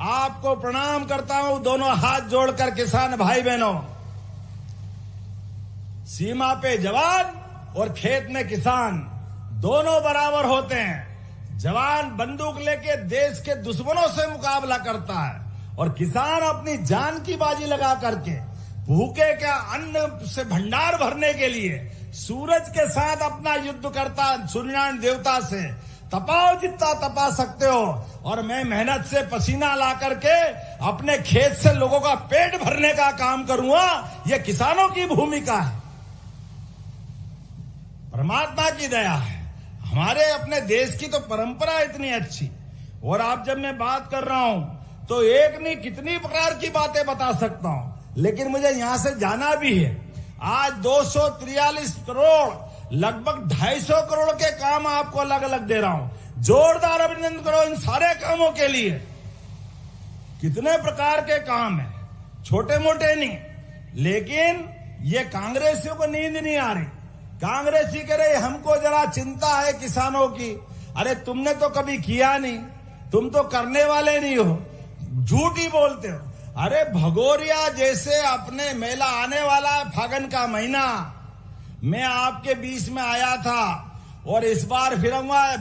[SPEAKER 4] आपको प्रणाम करता हूं, दोनों हाथ जोड़कर। किसान भाई बहनों, सीमा पे जवान और खेत में किसान दोनों बराबर होते हैं। जवान बंदूक लेके देश के दुश्मनों से मुकाबला करता है और किसान अपनी जान की बाजी लगा करके भूखे का अन्न से भंडार भरने के लिए सूरज के साथ अपना युद्ध करता। सूर्यनारायण देवता से तपाओ जितना तपा सकते हो, और मैं मेहनत से पसीना ला करके अपने खेत से लोगों का पेट भरने का काम करूंगा। ये किसानों की भूमिका है। परमात्मा की दया है, हमारे अपने देश की तो परंपरा इतनी अच्छी। और आप जब मैं बात कर रहा हूं तो एक नहीं कितनी प्रकार की बातें बता सकता हूं, लेकिन मुझे यहां से जाना भी है। आज 243 करोड़, लगभग 250 करोड़ के काम आपको अलग अलग दे रहा हूं। जोरदार अभिनंदन करो इन सारे कामों के लिए। कितने प्रकार के काम है, छोटे मोटे नहीं, लेकिन ये कांग्रेसियों को नींद नहीं आ रही। कांग्रेसी कह रहे हमको जरा चिंता है किसानों की। अरे तुमने तो कभी किया नहीं, तुम तो करने वाले नहीं हो, झूठ ही बोलते हो। अरे भगोरिया जैसे अपने मेला आने वाला है, फागुन का महीना, मैं आपके बीच में आया था और इस बार फिर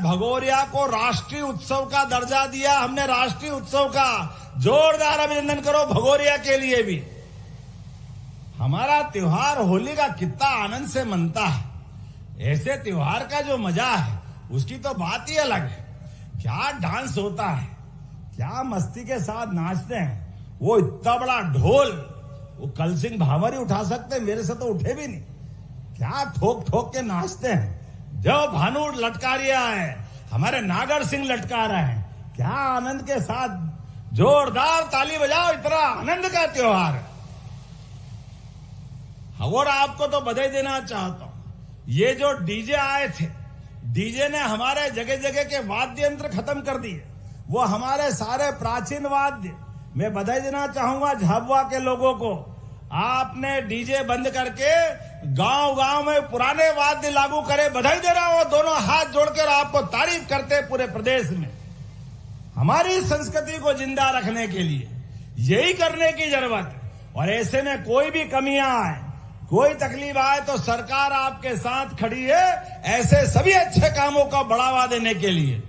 [SPEAKER 4] भगोरिया को राष्ट्रीय उत्सव का दर्जा दिया हमने, राष्ट्रीय उत्सव का। जोरदार अभिनंदन करो भगोरिया के लिए भी। हमारा त्योहार होली का कितना आनंद से मनता है। ऐसे त्योहार का जो मजा है उसकी तो बात ही अलग है। क्या डांस होता है, क्या मस्ती के साथ नाचते हैं। वो इतना बड़ा ढोल, वो कल सिंह भावर ही उठा सकते, मेरे से तो उठे भी नहीं। क्या ठोक ठोक के नाचते हैं। जो भानु लटका रहा है, हमारे नागर सिंह लटका रहे हैं। क्या आनंद के साथ जोरदार ताली बजाओ, इतना आनंद का त्योहार। और आपको तो बधाई देना चाहता हूं। ये जो डीजे आए थे, डीजे ने हमारे जगह जगह के वाद्य यंत्र खत्म कर दिए। वो हमारे सारे प्राचीन वाद्य, मैं बधाई देना चाहूंगा झाबुआ के लोगों को। आपने डीजे बंद करके गांव गांव में पुराने वाद्य लागू करे। बधाई दे रहा हूं, दोनों हाथ जोड़कर आपको तारीफ करते पूरे प्रदेश में। हमारी संस्कृति को जिंदा रखने के लिए यही करने की जरूरत है। और ऐसे में कोई भी कमियां आए, कोई तकलीफ आए तो सरकार आपके साथ खड़ी है, ऐसे सभी अच्छे कामों का बढ़ावा देने के लिए।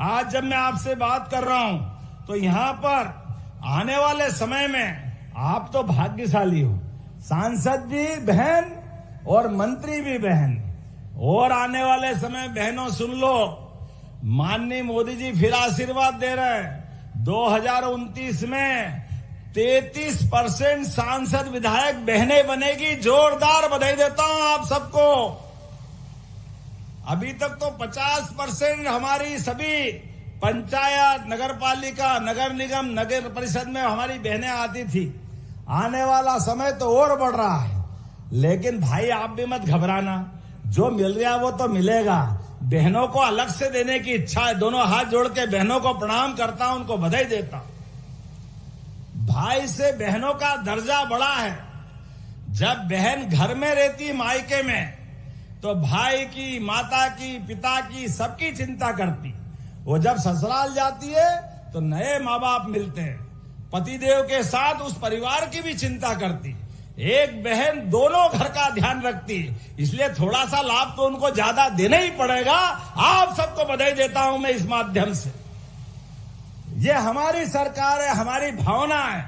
[SPEAKER 4] आज जब मैं आपसे बात कर रहा हूं तो यहां पर आने वाले समय में आप तो भाग्यशाली हो, सांसद भी बहन और मंत्री भी बहन। और आने वाले समय बहनों सुन लो, माननीय मोदी जी फिर आशीर्वाद दे रहे हैं। 2029 में 33% सांसद विधायक बहनें बनेगी। जोरदार बधाई देता हूं आप सबको। अभी तक तो 50% हमारी सभी पंचायत, नगर पालिका, नगर निगम, नगर परिषद में हमारी बहनें आती थी। आने वाला समय तो और बढ़ रहा है। लेकिन भाई आप भी मत घबराना, जो मिल रहा वो तो मिलेगा। बहनों को अलग से देने की इच्छा है। दोनों हाथ जोड़ के बहनों को प्रणाम करता हूं, उनको बधाई देता हूं। भाई से बहनों का दर्जा बड़ा है। जब बहन घर में रहती मायके में तो भाई की, माता की, पिता की, सबकी चिंता करती। वो जब ससुराल जाती है तो नए माँ बाप मिलते हैं, पतिदेव के साथ उस परिवार की भी चिंता करती। एक बहन दोनों घर का ध्यान रखती, इसलिए थोड़ा सा लाभ तो उनको ज्यादा देना ही पड़ेगा। आप सबको बधाई देता हूं मैं इस माध्यम से। ये हमारी सरकार है, हमारी भावना है,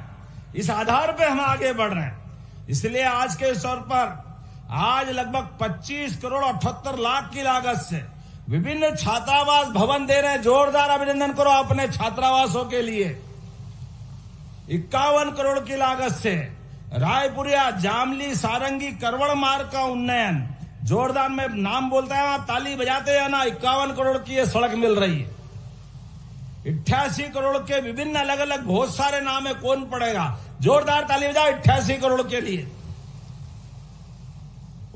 [SPEAKER 4] इस आधार पे हम आगे बढ़ रहे हैं। इसलिए आज के स्तर पर आज लगभग 25 करोड़ 78 लाख की लागत से विभिन्न छात्रावास भवन दे रहे हैं। जोरदार अभिनंदन करो अपने छात्रावासों के लिए। 51 करोड़ की लागत से रायपुरिया, जामली, सारंगी, करवड़ मार्ग का उन्नयन। जोरदार में नाम बोलता है, आप ताली बजाते हैं ना। 51 करोड़ की ये सड़क मिल रही है। 88 करोड़ के विभिन्न अलग अलग बहुत सारे नाम है, कौन पड़ेगा। जोरदार ताली बजाओ 88 करोड़ के लिए।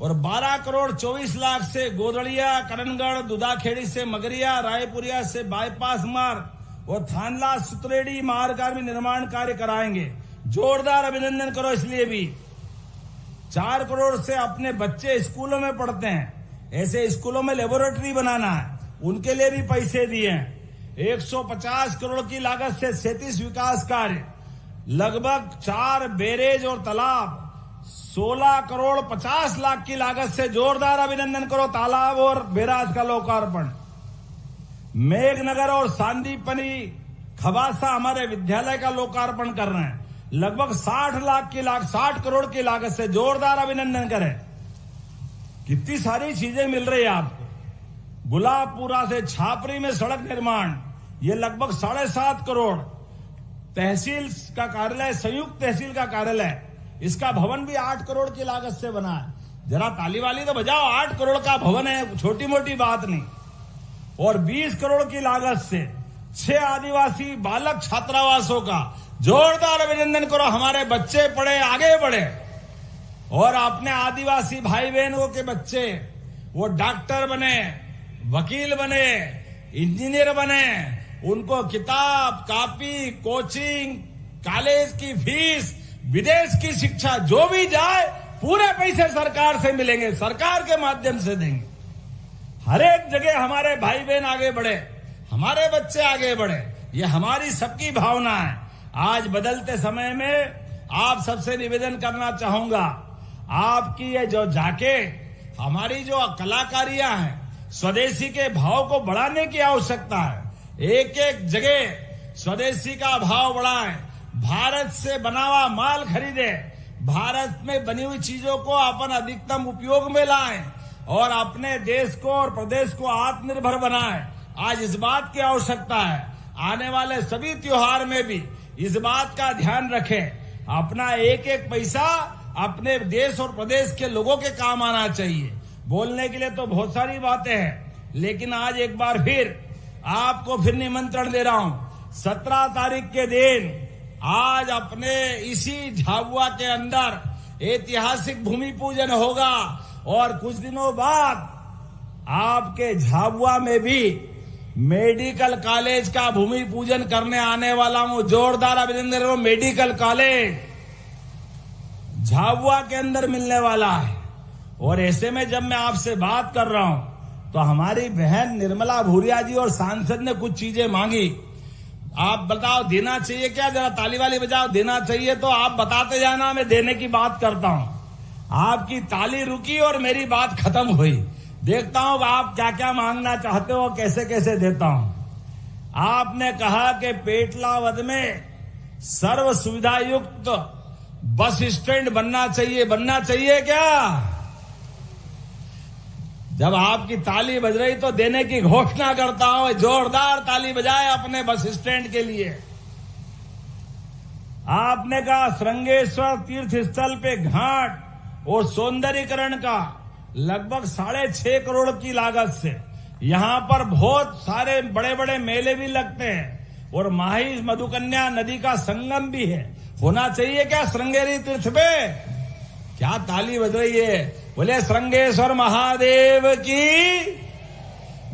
[SPEAKER 4] और 12 करोड़ 24 लाख से गोदड़िया, करणगढ़, दुदाखेड़ी से मगरिया, रायपुरिया से बाईपास मार्ग और थानला सुतरेडी मार्ग का भी निर्माण कार्य कराएंगे। जोरदार अभिनंदन करो इसलिए भी। 4 करोड़ से अपने बच्चे स्कूलों में पढ़ते हैं, ऐसे स्कूलों में लेबोरेटरी बनाना है, उनके लिए भी पैसे दिए हैं। 150 करोड़ की लागत से 37 विकास कार्य, लगभग 4 बैरेज और तालाब, 16 करोड़ 50 लाख की लागत से। जोरदार अभिनंदन करो। तालाब और बैराज का लोकार्पण। मेघनगर और सांदीपनी खबासा हमारे विद्यालय का लोकार्पण कर रहे हैं, लगभग 60 करोड़ की लागत से। जोरदार अभिनंदन करें। कितनी सारी चीजें मिल रही है आपको। गुलाबपुरा से छापरी में सड़क निर्माण, ये लगभग 7.5 करोड़। तहसील का कार्यालय, संयुक्त तहसील का कार्यालय, इसका भवन भी 8 करोड़ की लागत से बना है। जरा ताली वाली तो बजाओ। 8 करोड़ का भवन है, छोटी मोटी बात नहीं। और 20 करोड़ की लागत से 6 आदिवासी बालक छात्रावासों का। जोरदार अभिनंदन करो। हमारे बच्चे पढ़े, आगे बढ़े और अपने आदिवासी भाई बहनों के बच्चे वो डॉक्टर बने, वकील बने, इंजीनियर बने। उनको किताब, कॉपी, कोचिंग, कॉलेज की फीस, विदेश की शिक्षा, जो भी जाए पूरे पैसे सरकार से मिलेंगे, सरकार के माध्यम से देंगे। हर एक जगह हमारे भाई बहन आगे बढ़े, हमारे बच्चे आगे बढ़े, ये हमारी सबकी भावना है। आज बदलते समय में आप सबसे निवेदन करना चाहूंगा, आपकी ये जो जाके हमारी जो कलाकारियां हैं, स्वदेशी के भाव को बढ़ाने की आवश्यकता है। एक एक जगह स्वदेशी का भाव बढ़ाएं, भारत से बना हुआ माल खरीदे, भारत में बनी हुई चीजों को अपन अधिकतम उपयोग में लाएं और अपने देश को और प्रदेश को आत्मनिर्भर बनाएं। आज इस बात की आवश्यकता है। आने वाले सभी त्योहार में भी इस बात का ध्यान रखें, अपना एक एक पैसा अपने देश और प्रदेश के लोगों के काम आना चाहिए। बोलने के लिए तो बहुत सारी बातें हैं, लेकिन आज एक बार फिर आपको फिर निमंत्रण दे रहा हूं। 17 तारीख के दिन आज अपने इसी झाबुआ के अंदर ऐतिहासिक भूमि पूजन होगा और कुछ दिनों बाद आपके झाबुआ में भी मेडिकल कॉलेज का भूमि पूजन करने आने वाला हूं। जोरदार अभिनंदन करो। मेडिकल कॉलेज झाबुआ के अंदर मिलने वाला है। और ऐसे में जब मैं आपसे बात कर रहा हूं तो हमारी बहन निर्मला भूरिया जी और सांसद ने कुछ चीजें मांगी। आप बताओ देना चाहिए क्या? जरा ताली वाली बजाओ। देना चाहिए तो आप बताते जाना, मैं देने की बात करता हूं। आपकी ताली रुकी और मेरी बात खत्म हुई। देखता हूं आप क्या क्या मांगना चाहते हो, कैसे कैसे देता हूं। आपने कहा कि पेटलावद में सर्व सुविधा युक्त बस स्टैंड बनना चाहिए। बनना चाहिए क्या? जब आपकी ताली बज रही तो देने की घोषणा करता हूं। जोरदार ताली बजाए अपने बस स्टैंड के लिए। आपने कहा श्रृंगेश्वर तीर्थ स्थल पे घाट और सौंदर्यीकरण का लगभग 6.5 करोड़ की लागत से यहां पर बहुत सारे बड़े बड़े मेले भी लगते हैं और माही मधुकन्या नदी का संगम भी है। होना चाहिए क्या श्रृंगेरी तीर्थ पे? क्या ताली बज रही है? बोले श्रृंगेश्वर महादेव की।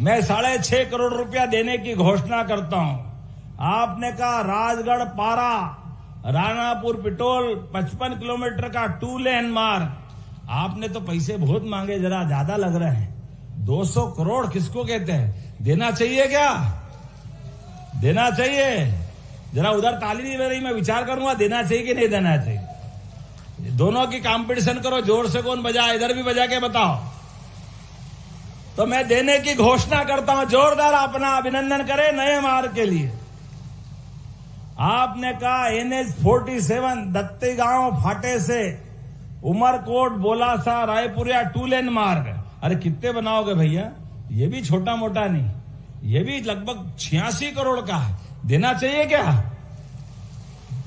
[SPEAKER 4] मैं 6.5 करोड़ रुपया देने की घोषणा करता हूं। आपने कहा राजगढ़ पारा रानापुर पिटोल 55 किलोमीटर का 2 लेन मार्ग। आपने तो पैसे बहुत मांगे, जरा ज्यादा लग रहे हैं। 200 करोड़ किसको कहते हैं? देना चाहिए क्या? देना चाहिए? जरा उधर ताली नहीं बज रही, मैं विचार करूंगा देना चाहिए कि नहीं देना चाहिए। दोनों की कंपटीशन करो, जोर से कौन बजा, इधर भी बजा के बताओ। तो मैं देने की घोषणा करता हूं। जोरदार अपना अभिनंदन करें नए मार्ग के लिए। आपने कहा NH 47 दत्ती गांव फाटे से उमरकोट बोलासा रायपुरिया 2 लेन मार्ग। अरे कितने बनाओगे भैया? ये भी छोटा मोटा नहीं, ये भी लगभग 86 करोड़ का है। देना चाहिए क्या?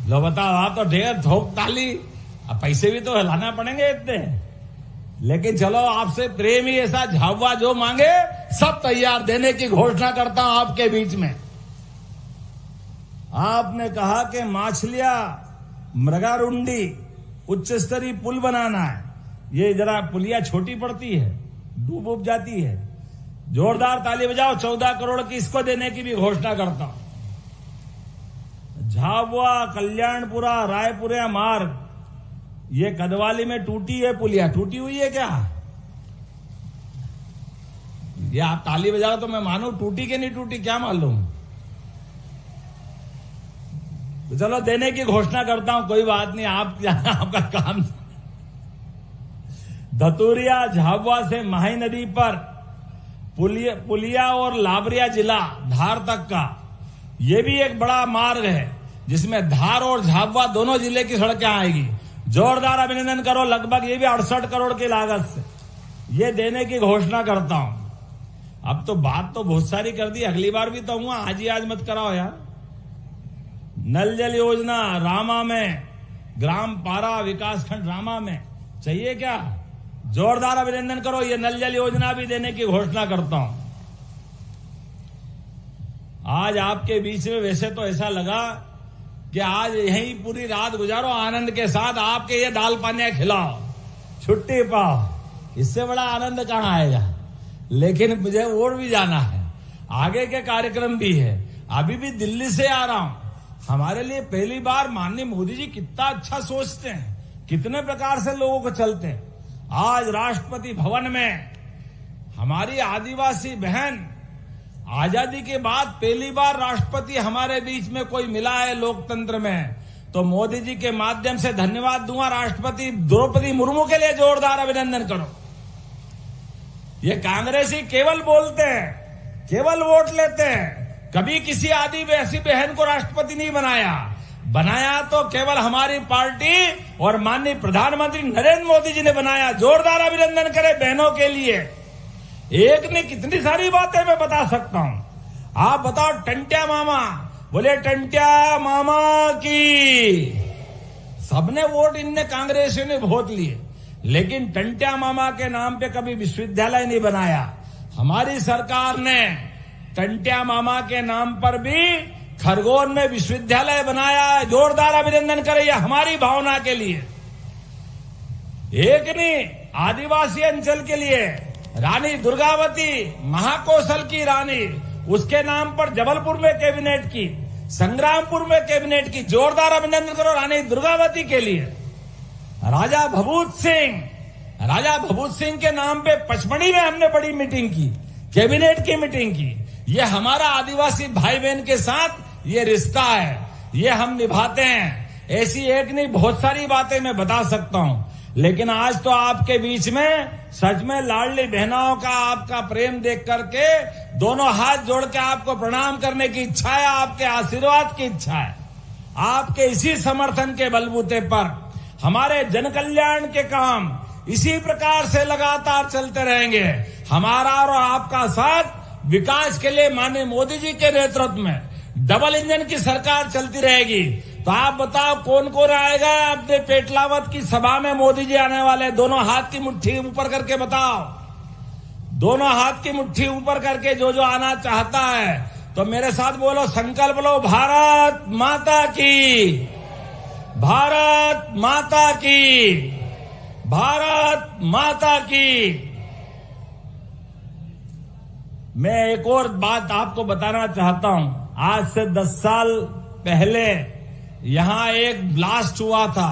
[SPEAKER 4] लो बताओ। आप तो ढेर थोक ताली, अब पैसे भी तो हिलाना पड़ेंगे इतने। लेकिन चलो आपसे प्रेम ही ऐसा, झाबुआ जो मांगे सब तैयार। देने की घोषणा करता हूं आपके बीच में। आपने कहा कि माछलिया मृगारुंडी उच्च स्तरीय पुल बनाना है। ये जरा पुलिया छोटी पड़ती है, डूब उब जाती है। जोरदार ताली बजाओ। 14 करोड़ की इसको देने की भी घोषणा करता हूं। झाबुआ कल्याणपुरा रायपुरिया मार्ग, ये कदवाली में टूटी है पुलिया। टूटी हुई है क्या? ये आप ताली बजाओ तो मैं मानू। टूटी कि नहीं टूटी क्या मालूम। तो चलो देने की घोषणा करता हूं, कोई बात नहीं। आपका काम। धतूरिया झाबुआ से माही नदी पर पुलिया और लाबरिया जिला धार तक का ये भी एक बड़ा मार्ग है, जिसमें धार और झाबुआ दोनों जिले की सड़कें आएगी। जोरदार अभिनंदन करो। लगभग ये भी 68 करोड़ की लागत से ये देने की घोषणा करता हूं। अब तो बात तो बहुत सारी कर दी, अगली बार भी तो हुआ। आज ही आज मत कराओ यार। नल जल योजना रामा में, ग्राम पारा विकासखंड रामा में चाहिए क्या? जोरदार अभिनंदन करो। ये नल जल योजना भी देने की घोषणा करता हूं। आज आपके बीच में वैसे तो ऐसा लगा कि आज यहीं पूरी रात गुजारो आनंद के साथ। आपके ये दाल पानिया खिलाओ, छुट्टी पाओ, इससे बड़ा आनंद कहां आएगा। लेकिन मुझे और भी जाना है, आगे के कार्यक्रम भी है। अभी भी दिल्ली से आ रहा हूं। हमारे लिए पहली बार माननीय मोदी जी कितना अच्छा सोचते हैं, कितने प्रकार से लोगों को चलते हैं। आज राष्ट्रपति भवन में हमारी आदिवासी बहन, आजादी के बाद पहली बार राष्ट्रपति हमारे बीच में कोई मिला है लोकतंत्र में, तो मोदी जी के माध्यम से धन्यवाद दूंगा राष्ट्रपति द्रौपदी मुर्मू के लिए। जोरदार अभिनंदन करो। ये कांग्रेसी केवल बोलते हैं, केवल वोट लेते हैं, कभी किसी आदिवासी बहन को राष्ट्रपति नहीं बनाया तो केवल हमारी पार्टी और माननीय प्रधानमंत्री नरेंद्र मोदी जी ने बनाया। जोरदार अभिनंदन करें बहनों के लिए। एक ने कितनी सारी बातें मैं बता सकता हूं। आप बताओ टंट्या मामा, बोले टंट्या मामा की। सबने वोट इनने कांग्रेसियों ने बहुत लिए, लेकिन टंट्या मामा के नाम पे कभी विश्वविद्यालय नहीं बनाया। हमारी सरकार ने टंट्या मामा के नाम पर भी खरगोन में विश्वविद्यालय बनाया है। जोरदार अभिनंदन करें ये हमारी भावना के लिए। एक नहीं, आदिवासी अंचल के लिए रानी दुर्गावती, महाकौशल की रानी, उसके नाम पर जबलपुर में कैबिनेट की, संग्रामपुर में कैबिनेट की। जोरदार अभिनंदन करो रानी दुर्गावती के लिए। राजा भभूत सिंह के नाम पे पचमढ़ी में हमने बड़ी मीटिंग की, कैबिनेट की मीटिंग की। ये हमारा आदिवासी भाई बहन के साथ ये रिश्ता है, ये हम निभाते हैं। ऐसी एक नहीं, बहुत सारी बातें मैं बता सकता हूं, लेकिन आज तो आपके बीच में सच में लाडली बहनों का आपका प्रेम देख करके दोनों हाथ जोड़ के आपको प्रणाम करने की इच्छा है, आपके आशीर्वाद की इच्छा है। आपके इसी समर्थन के बलबूते पर हमारे जन कल्याण के काम इसी प्रकार से लगातार चलते रहेंगे। हमारा और आपका साथ विकास के लिए माननीय मोदी जी के नेतृत्व में डबल इंजन की सरकार चलती रहेगी। तो आप बताओ कौन कौन आएगा अपने पेटलावत की सभा में? मोदी जी आने वाले। दोनों हाथ की मुट्ठी ऊपर करके बताओ, दोनों हाथ की मुट्ठी ऊपर करके जो आना चाहता है तो मेरे साथ बोलो, संकल्प लो, भारत माता की, भारत माता की, भारत माता की। मैं एक और बात आपको बताना चाहता हूं। आज से 10 साल पहले यहां एक ब्लास्ट हुआ था,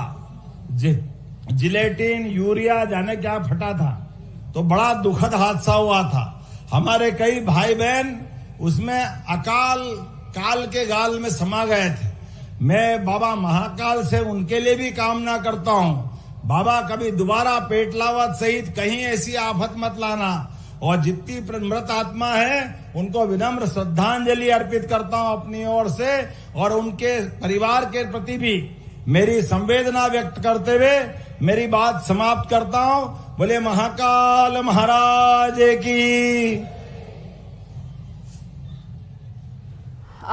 [SPEAKER 4] जिलेटिन यूरिया जाने क्या फटा था, तो बड़ा दुखद हादसा हुआ था। हमारे कई भाई बहन उसमें काल के गाल में समा गए थे। मैं बाबा महाकाल से उनके लिए भी कामना करता हूं, बाबा कभी दोबारा पेटलावत सहित कहीं ऐसी आफत मत लाना। और जितनी मृत आत्मा है उनको विनम्र श्रद्धांजलि अर्पित करता हूं अपनी ओर से, और उनके परिवार के प्रति भी मेरी संवेदना व्यक्त करते हुए मेरी बात समाप्त करता हूं। बोले महाकाल महाराज की।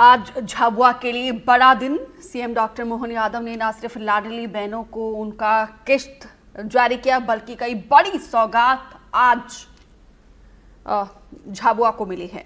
[SPEAKER 3] आज झाबुआ के लिए बड़ा दिन। सीएम डॉक्टर मोहन यादव ने न सिर्फ लाडली बहनों को उनका किश्त जारी किया, बल्कि कई बड़ी सौगात आज झाबुआ को मिली है।